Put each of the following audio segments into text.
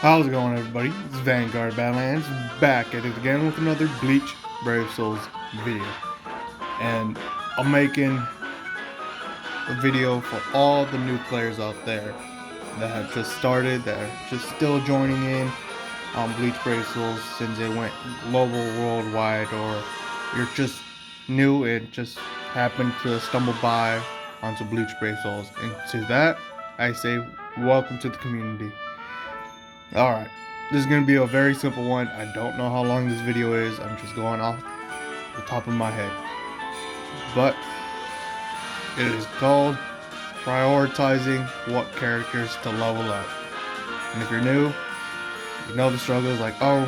How's it going, everybody? It's Vanguard Badlands back at it again with another Bleach Brave Souls video. And I'm making a video for all the new players out there that have just started, that are just still joining in on Bleach Brave Souls since it went global, worldwide, or you're just new and just happened to stumble by onto Bleach Brave Souls. And to that, I say welcome to the community. Alright, this is going to be a very simple one. I don't know how long this video is. I'm just going off the top of my head. But it is called prioritizing what characters to level up. And if you're new, you know the struggle is like, oh,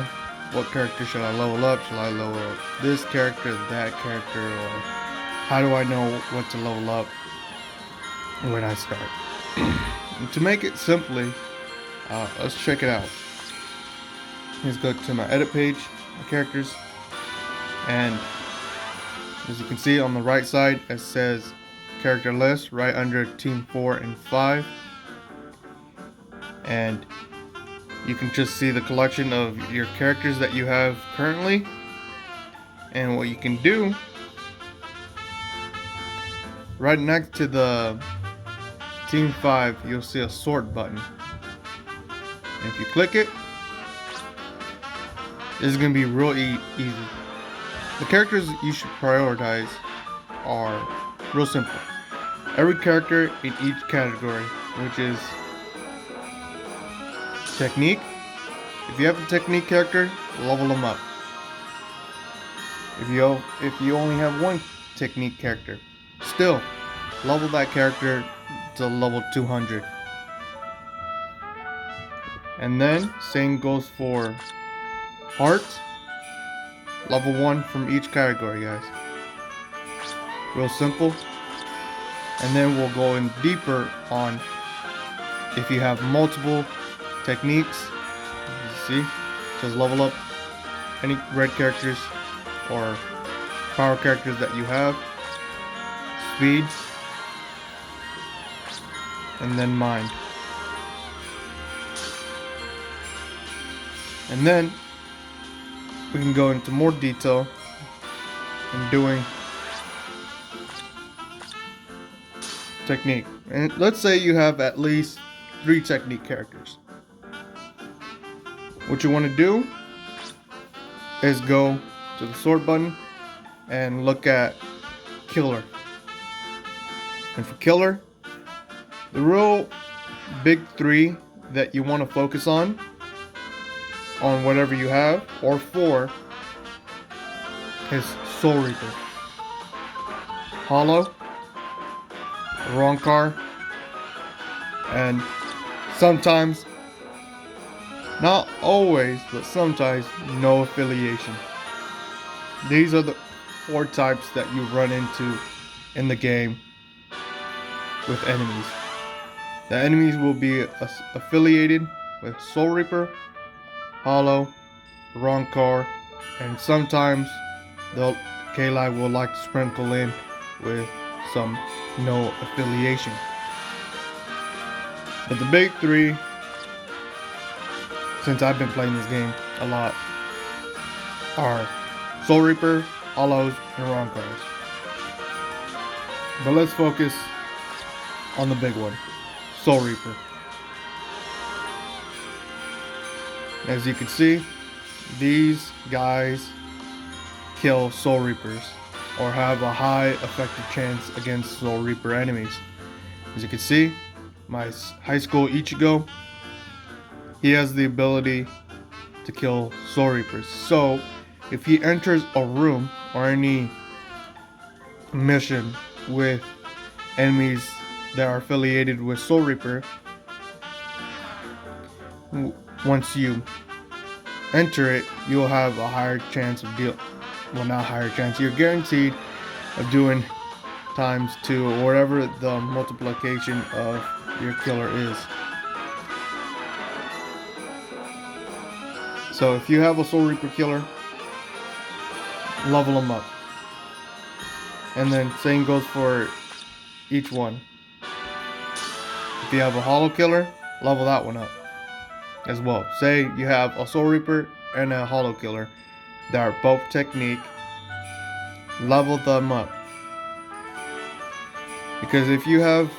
what character should I level up? Should I level up this character, that character, or how do I know what to level up when I start? And to make it simply, let's check it out. Let's go to my edit page, my characters, and as you can see on the right side, it says character list right under team 4 and 5, and you can just see the collection of your characters that you have currently. And what you can do, right next to the team 5, you'll see a sort button, and if you click it, this is going to be real easy. The characters you should prioritize are real simple. Every character in each category, which is technique. If you have a technique character, level them up. If you only have one technique character, still level that character to level 200. And then same goes for heart, level 1 from each category, guys. Real simple. And then we'll go in deeper on if you have multiple techniques. You see, just level up any red characters or power characters that you have, speed, and then mind. And then we can go into more detail in doing technique. And let's say you have at least 3 technique characters. What you want to do is go to the sort button and look at killer. And for killer, the real big 3 that you want to focus on whatever you have, or 4, is Soul Reaper, Hollow, Rancor, and sometimes, not always, but sometimes, no affiliation. These are the 4 types that you run into in the game with enemies. The enemies will be affiliated with Soul Reaper, Hollow, Rancor, and sometimes the Kali will like to sprinkle in with some no affiliation. But the big 3, since I've been playing this game a lot, are Soul Reaper, Hollows, and Rancors. But let's focus on the big one, Soul Reaper. As you can see, these guys kill Soul Reapers, or have a high effective chance against Soul Reaper enemies. As you can see, my high school Ichigo, he has the ability to kill Soul Reapers. So if he enters a room or any mission with enemies that are affiliated with Soul Reaper, once you enter it, you'll have a higher chance of not higher chance, you're guaranteed of doing times 2 or whatever the multiplication of your killer is. So if you have a Soul Reaper killer, level them up. And then same goes for each one. If you have a Hollow killer, level that one up. as well. Say you have a Soul Reaper and a Hollow Killer that are both technique. Level them up. Because if you have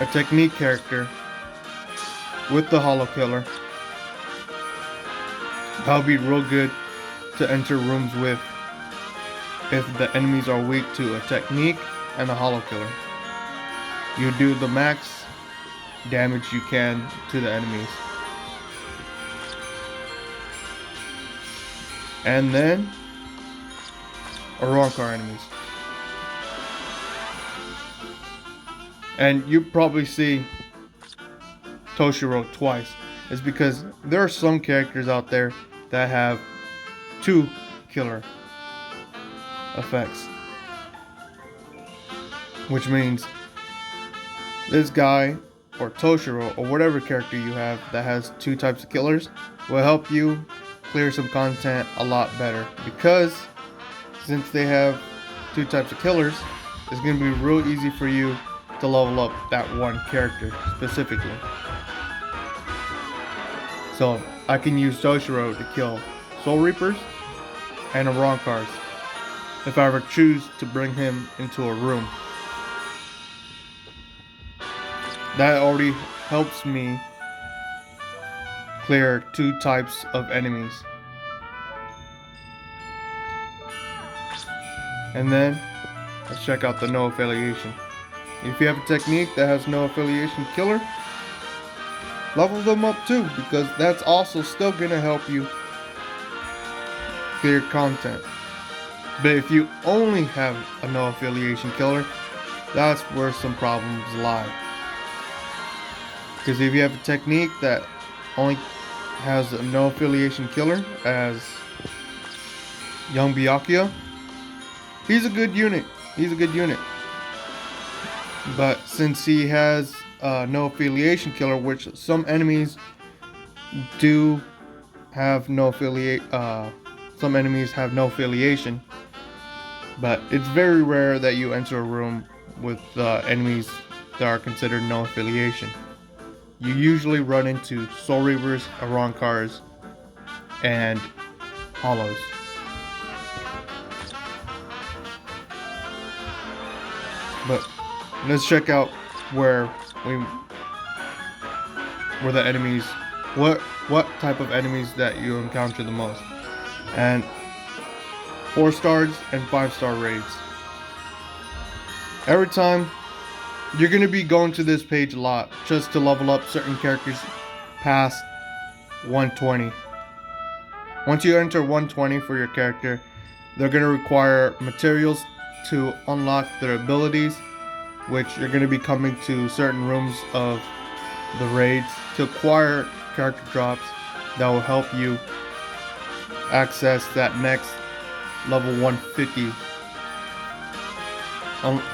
a technique character with the Hollow Killer, that'll be real good to enter rooms with if the enemies are weak to a technique and a Hollow Killer. You do the max damage you can to the enemies. And then Arrancar enemies. And you probably see Toshiro twice. It's because there are some characters out there that have 2 killer effects. Which means this guy or Toshiro or whatever character you have that has 2 types of killers will help you clear some content a lot better. Because since they have 2 types of killers, it's going to be real easy for you to level up that one character specifically. So I can use Toshiro to kill Soul Reapers and Arrancars if I ever choose to bring him into a room. That already helps me clear 2 types of enemies. And then let's check out the no affiliation. If you have a technique that has no affiliation killer, level them up too, because that's also still gonna help you clear content. But if you only have a no affiliation killer, that's where some problems lie. Because if you have a technique that only has a no affiliation killer, as Young Byakuya, he's a good unit. But since he has no affiliation killer, which some enemies do have no some enemies have no affiliation, but it's very rare that you enter a room with enemies that are considered no affiliation. You usually run into Soul Reapers, Arrancars, and Hollows. But let's check out where the enemies, what type of enemies that you encounter the most. And 4 stars and 5-star raids. Every time you're going to be going to this page a lot just to level up certain characters past 120. Once you enter 120 for your character, they're going to require materials to unlock their abilities, which you're going to be coming to certain rooms of the raids to acquire character drops that will help you access that next level 150.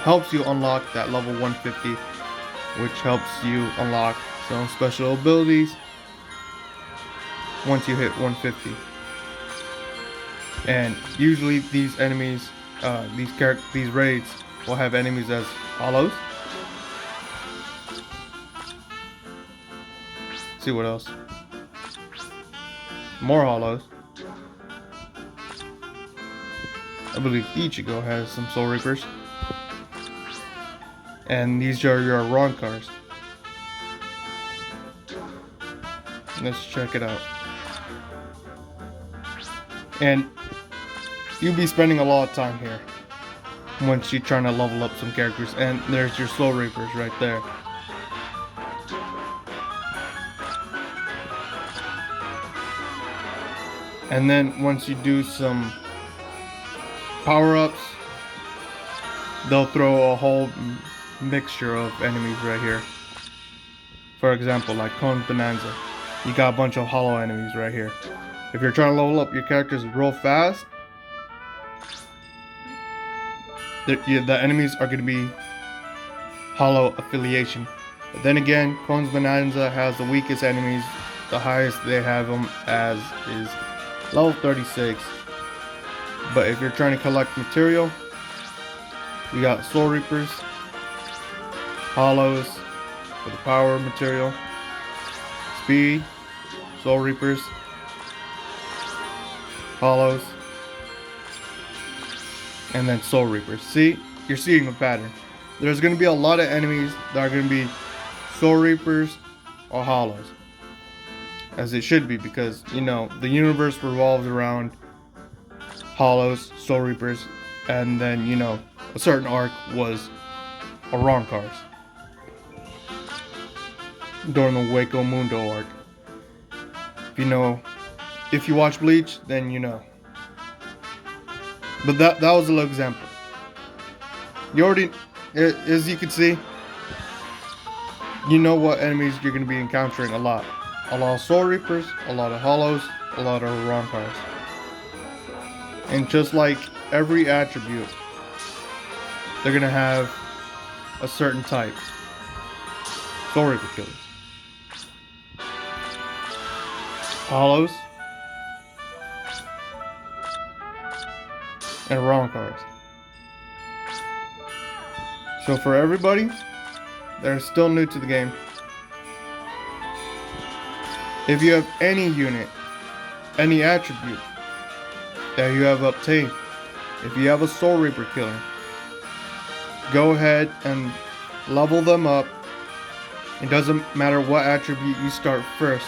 Helps you unlock that level 150, which helps you unlock some special abilities once you hit 150. And usually these enemies, these raids will have enemies as Hollows. Let's see what else. More Hollows. I believe Ichigo has some Soul Reapers. And these are your Arrancars. Let's check it out. And you'll be spending a lot of time here once you're trying to level up some characters. And there's your Soul Reapers right there. And then once you do some power-ups, they'll throw a whole mixture of enemies right here. For example, like Cone Bonanza. You got a bunch of hollow enemies right here. If you're trying to level up your characters real fast, the enemies are going to be hollow affiliation. But then again, Cone's Bonanza has the weakest enemies. The highest they have them as is level 36. But if you're trying to collect material, you got Soul Reapers, Hollows for the power material, speed, Soul Reapers, Hollows, and then Soul Reapers. See, you're seeing a pattern. There's going to be a lot of enemies that are going to be Soul Reapers or Hollows, as it should be, because you know the universe revolves around Hollows, Soul Reapers, and then you know a certain arc was Arancars during the Waco Mundo arc. If you watch Bleach, then you know. But that was a little example. You already, as you can see, you know what enemies you're going to be encountering a lot. A lot of Soul Reapers, a lot of Hollows, a lot of Arancars. And just like every attribute, they're going to have a certain type. Soul Reaper killers. Hollows. And Arancars. So for everybody that are still new to the game, if you have any unit, any attribute that you have obtained, if you have a Soul Reaper killer, go ahead and level them up. It doesn't matter what attribute you start first.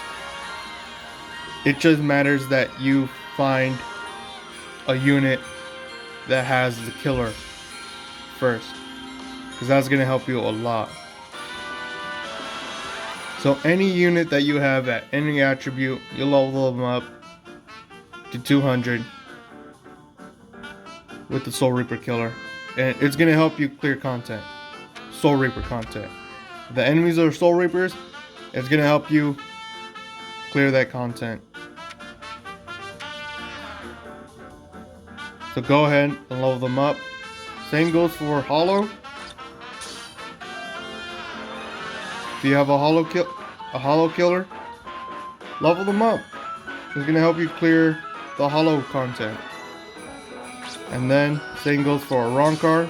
It just matters that you find a unit that has the killer first, because that's going to help you a lot. So any unit that you have at any attribute, you level them up to 200 with the Soul Reaper killer, and it's going to help you clear content, Soul Reaper content. If the enemies are Soul Reapers, it's going to help you clear that content. So go ahead and level them up. Same goes for Hollow. If you have a Hollow killer, level them up. It's gonna help you clear the Hollow content. And then same goes for Arankar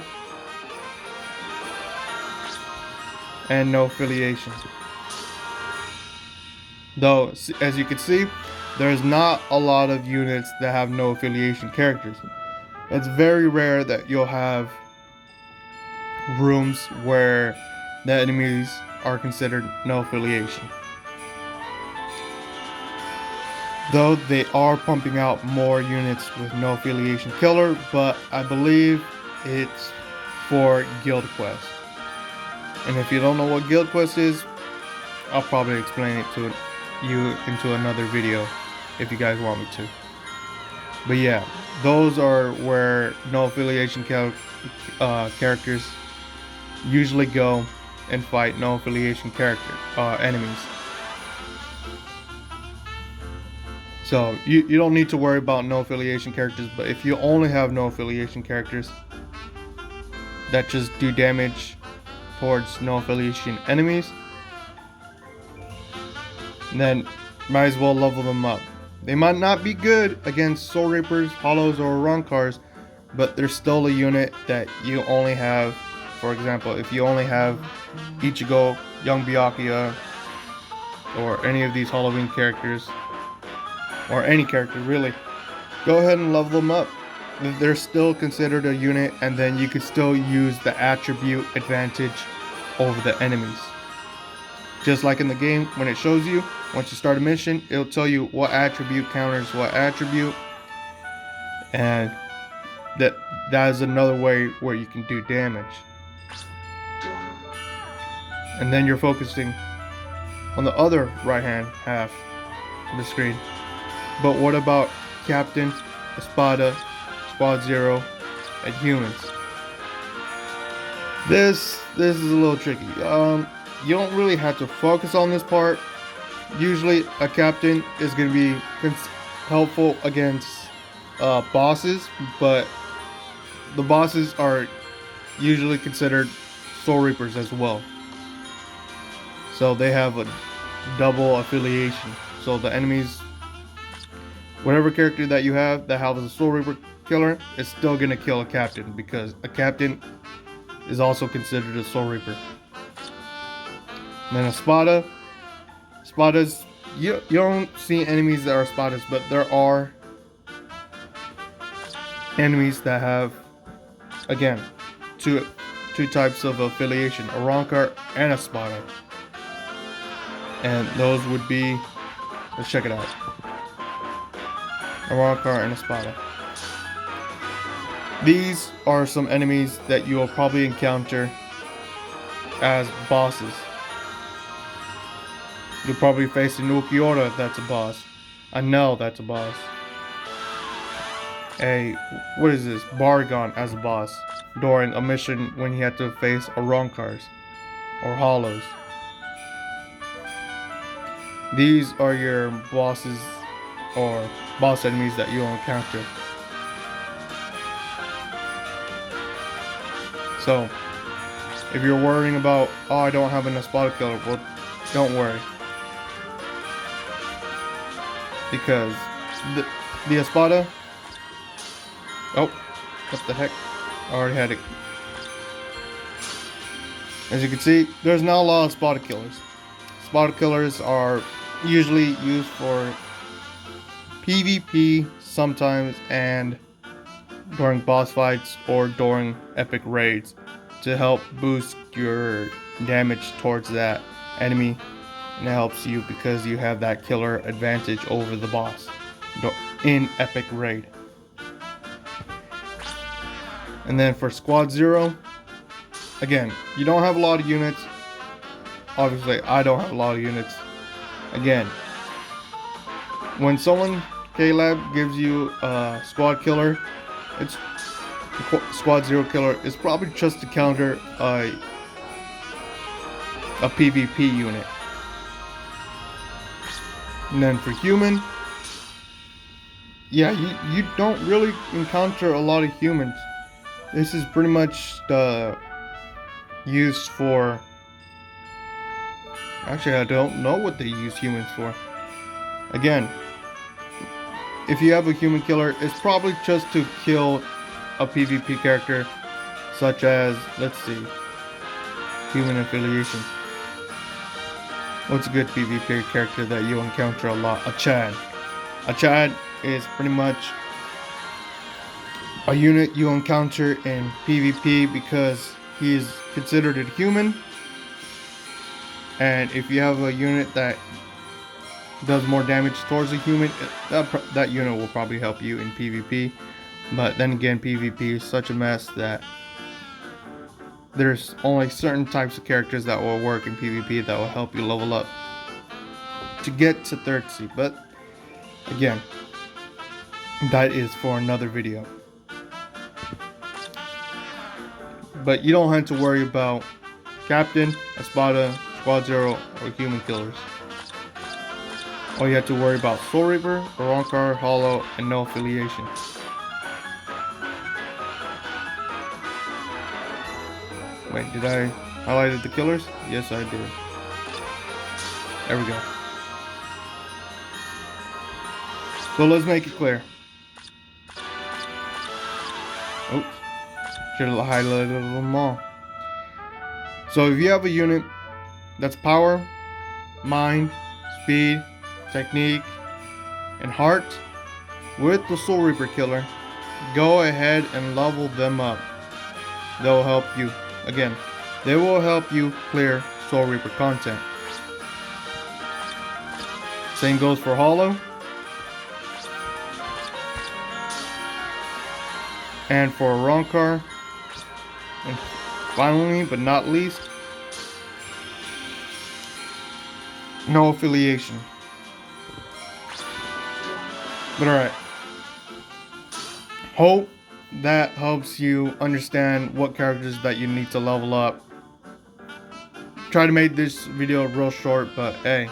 and no affiliation. Though, as you can see, there's not a lot of units that have no affiliation characters. It's very rare that you'll have rooms where the enemies are considered no affiliation. Though they are pumping out more units with no affiliation killer, but I believe it's for Guild Quest. And if you don't know what Guild Quest is, I'll probably explain it to you into another video if you guys want me to. But yeah, those are where no affiliation characters usually go and fight no affiliation enemies. So you don't need to worry about no affiliation characters, but if you only have no affiliation characters that just do damage towards no affiliation enemies, then might as well level them up. They might not be good against Soul Reapers, Hollows, or Arancars, but they're still a unit that you only have. For example, if you only have Ichigo, Young Byakuya, or any of these Halloween characters, or any character really, go ahead and level them up. They're still considered a unit, and then you could still use the attribute advantage over the enemies. Just like in the game, when it shows you, once you start a mission, it'll tell you what attribute counters what attribute, and that is another way where you can do damage. And then you're focusing on the other right hand half of the screen. But what about Captain, Espada, Squad Zero, and humans? This is a little tricky. You don't really have to focus on this part. Usually a captain is going to be helpful against bosses, but the bosses are usually considered Soul Reapers as well. So they have a double affiliation. So the enemies, whatever character that you have that has a Soul Reaper killer, is still going to kill a captain, because a captain is also considered a Soul Reaper. And then Espada's you don't see enemies that are spotters, but there are enemies that have, again, two types of affiliation, a rancor and a spotter. And those would be, let's check it out, a rancor and a spotter. These are some enemies that you will probably encounter as bosses. You'll probably face a Nukiora, that's a boss. A Nell, that's a boss. What is this? Bargon as a boss during a mission when he had to face a Ronkars or Hollows. These are your bosses or boss enemies that you'll encounter. So, if you're worrying about, oh, I don't have enough spotter killer, well, don't worry. Because the espada, oh, what the heck, I already had it. As you can see, there's not a lot of spotter killers. Spotter killers are usually used for PvP sometimes and during boss fights or during epic raids to help boost your damage towards that enemy, and it helps you because you have that killer advantage over the boss in epic raid. And then for squad 0, again, you don't have a lot of units. Obviously I don't have a lot of units. Again, when someone K-Lab gives you a squad killer, it's squad 0 killer is probably just to counter a PvP unit. And then for human, yeah, you don't really encounter a lot of humans. This is pretty much used for, actually I don't know what they use humans for. Again, if you have a human killer, it's probably just to kill a PvP character, such as, let's see, human affiliation. What's a good PvP character that you encounter a lot? A Chad. A Chad is pretty much a unit you encounter in PvP because he is considered a human. And if you have a unit that does more damage towards a human, that unit will probably help you in PvP. But then again, PvP is such a mess that there's only certain types of characters that will work in PvP that will help you level up to get to 30. But again, that is for another video. But you don't have to worry about Captain, Espada, Squad 0, or human killers. All you have to worry about Soul Reaper, Rancor, Hollow, and no affiliation. Wait, did I highlight the killers? Yes, I did. There we go. So let's make it clear. Oops. Should have highlighted them all. So if you have a unit that's power, mind, speed, technique, and heart with the Soul Reaper killer, go ahead and level them up. They'll help you. Again, they will help you clear Soul Reaper content. Same goes for Hollow. And for Rancor. And finally, but not least, no affiliation. But alright. Hope that helps you understand what characters that you need to level up. Try to make this video real short, but hey,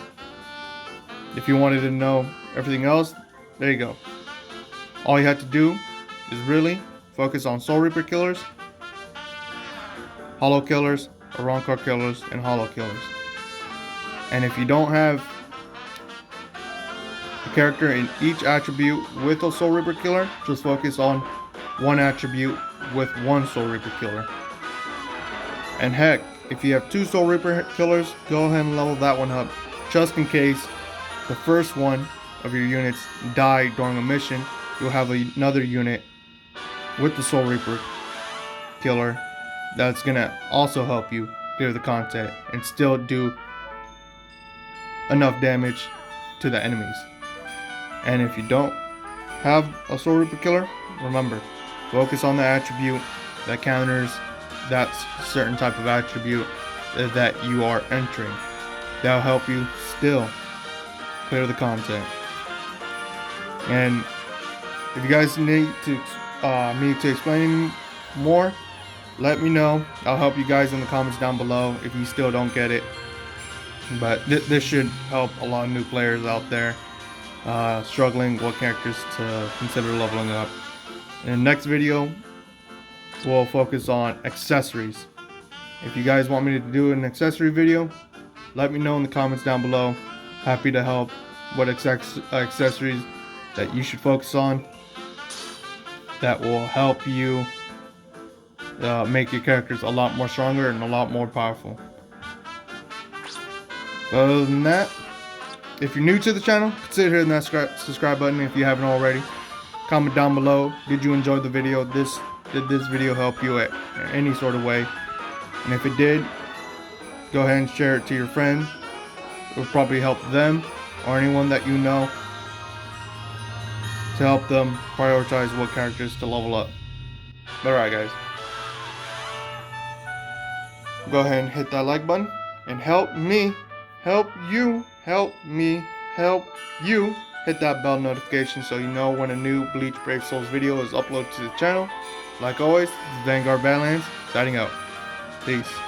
if you wanted to know everything else, there you go. All you have to do is really focus on Soul Reaper killers, Hollow killers, Rancor killers, and Hollow killers. And if you don't have a character in each attribute with a Soul Reaper killer, just focus on one attribute with one Soul Reaper killer. And heck, if you have two Soul Reaper killers, go ahead and level that one up, just in case the first one of your units die during a mission, you'll have another unit with the Soul Reaper killer that's gonna also help you clear the content and still do enough damage to the enemies. And if you don't have a Soul Reaper killer, remember, focus on the attribute that counters that certain type of attribute that you are entering. That'll help you still clear the content. And if you guys need to me to explain more, let me know. I'll help you guys in the comments down below if you still don't get it. But this should help a lot of new players out there struggling what characters to consider leveling up. In the next video, we'll focus on accessories. If you guys want me to do an accessory video, let me know in the comments down below. Happy to help what accessories that you should focus on that will help you make your characters a lot more stronger and a lot more powerful. Other than that, if you're new to the channel, consider hitting that subscribe button if you haven't already. Comment down below, did you enjoy the video? Did this video help you at any sort of way? And if it did, go ahead and share it to your friends. It will probably help them or anyone that you know to help them prioritize what characters to level up. Alright guys, go ahead and hit that like button and help me help you hit that bell notification so you know when a new Bleach Brave Souls video is uploaded to the channel. Like always, this is Vanguard Badlands signing out. Peace.